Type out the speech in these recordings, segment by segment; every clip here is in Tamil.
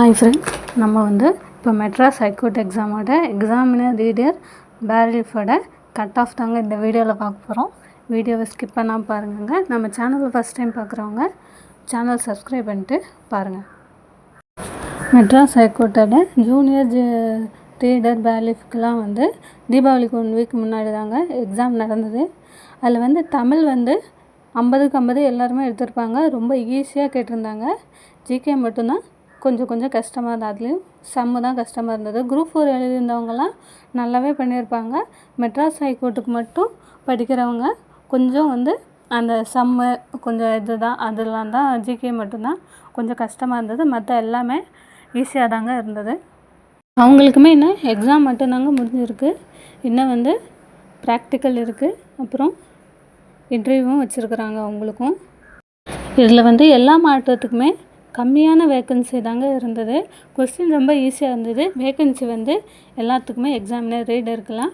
ஹாய் ஃப்ரெண்ட்ஸ், நம்ம இப்போ மெட்ராஸ் ஹைகோர்ட் எக்ஸாமோட எக்ஸாமினர் ரீடர் பேரலிஃபோட கட் ஆஃப் தாங்க இந்த வீடியோவில் பார்க்க போகிறோம். வீடியோவை ஸ்கிப் பண்ணாமல் பாருங்க. நம்ம சேனலை ஃபஸ்ட் டைம் பார்க்குறவங்க சேனல் சப்ஸ்கிரைப் பண்ணிட்டு பாருங்கள். மெட்ராஸ் ஹைகோர்ட்டோட ஜூனியர் ரீடர் பேரலிஃப்க்கெலாம் தீபாவளிக்கு 1 வீக் முன்னாடி தாங்க எக்ஸாம் நடந்தது. அதில் தமிழ் 50க்கு 50 எல்லாருமே எடுத்திருப்பாங்க. ரொம்ப ஈஸியாக கேட்டிருந்தாங்க. ஜிகே மட்டும்தான் கொஞ்சம் கஷ்டமாக இருந்தது. அதுலேயும் சம்மு தான் கஷ்டமாக இருந்தது. குரூப் 4 எழுதியிருந்தவங்கலாம் நல்லாவே பண்ணியிருப்பாங்க. மெட்ராஸ் ஹைகோர்ட்டுக்கு மட்டும் படிக்கிறவங்க கொஞ்சம் அந்த சம்மு கொஞ்சம் இதுதான், அதெல்லாம் தான் ஜிகே மட்டும்தான் கொஞ்சம் கஷ்டமாக இருந்தது. மற்ற எல்லாமே ஈஸியாக தாங்க இருந்தது. அவங்களுக்குமே இன்னும் எக்ஸாம் மட்டும்தாங்க முடிஞ்சிருக்கு. இன்னும் ப்ராக்டிக்கல் இருக்குது. அப்புறம் இன்டர்வியூவும் வச்சுருக்குறாங்க அவங்களுக்கும். இதில் எல்லா மாவட்டத்துக்குமே கம்மியான வேக்கன்சி தாங்க இருந்தது. கொஸ்டின் ரொம்ப ஈஸியாக இருந்தது. வேக்கன்சி எல்லாத்துக்குமே எக்ஸாமினர் ரீடருக்கெல்லாம்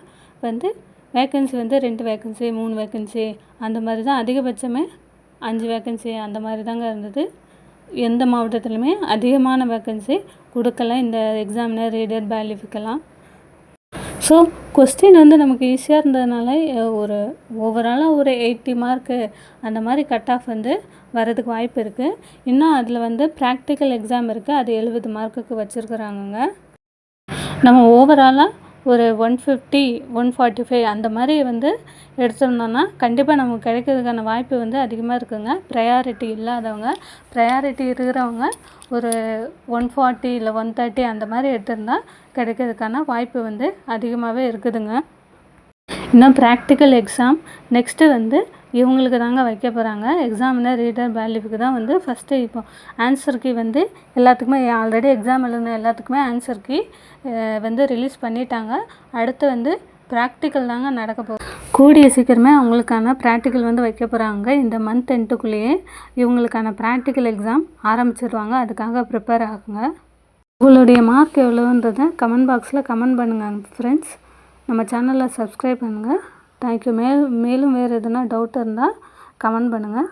வேக்கன்சி 2 வேக்கன்சி 3 வேக்கன்சி அந்த மாதிரி தான். அதிகபட்சமே 5 வேக்கன்சி அந்த மாதிரி தாங்க இருந்தது. எந்த மாவட்டத்துலையுமே அதிகமான வேக்கன்சி கொடுக்கல இந்த எக்ஸாமினர் ரீடர் பேரலிஃப்க்கெல்லாம். ஸோ கொஸ்டின் நமக்கு ஈஸியாக இருந்ததுனால ஒரு ஓவராலாக ஒரு 80 மார்க்கு அந்த மாதிரி கட் ஆஃப் வரதுக்கு வாய்ப்பு இருக்குது. இன்னும் அதில் ப்ராக்டிக்கல் எக்ஸாம் இருக்குது. அது 70 மார்க்குக்கு வச்சுருக்குறாங்கங்க. நம்ம ஓவராலாக ஒரு 150 145 அந்த மாதிரி எடுத்திருந்தோன்னா கண்டிப்பாக நமக்கு கிடைக்கிறதுக்கான வாய்ப்பு அதிகமாக இருக்குங்க. ப்ரையாரிட்டி இல்லாதவங்க, ப்ரையாரிட்டி இருக்கிறவங்க ஒரு 140 இல்லை 130 அந்த மாதிரி எடுத்திருந்தால் கிடைக்கிறதுக்கான வாய்ப்பு அதிகமாகவே இருக்குதுங்க. இன்னும் ப்ராக்டிக்கல் எக்ஸாம் நெக்ஸ்ட்டு இவங்களுக்கு தாங்க வைக்க போகிறாங்க. எக்ஸாமினர் ரீடர் பேரலிஃப்க்கு தான் ஃபஸ்ட்டு இப்போ ஆன்சர் கீ எல்லாத்துக்குமே ஆல்ரெடி எக்ஸாம் எழுதின எல்லாத்துக்குமே ஆன்சர் கீ ரிலீஸ் பண்ணிட்டாங்க. அடுத்து ப்ராக்டிக்கல் தாங்க நடக்க போகுது. கூடிய சீக்கிரமே அவங்களுக்கான ப்ராக்டிக்கல் வைக்க போகிறாங்க. இந்த மந்த் எண்டுக்குள்ளேயே இவங்களுக்கான ப்ராக்டிக்கல் எக்ஸாம் ஆரம்பிச்சிடுவாங்க. அதுக்காக ப்ரிப்பேர் ஆகுங்க. உங்களுடைய மார்க் எவ்வளோன்றதை கமெண்ட் பாக்ஸில் கமெண்ட் பண்ணுங்கள் ஃப்ரெண்ட்ஸ். நம்ம சேனலை சப்ஸ்கிரைப் பண்ணுங்கள். தேங்க்யூ. மேலும் வேறு எதுனா டவுட் இருந்தால் கமெண்ட் பண்ணுங்கள்.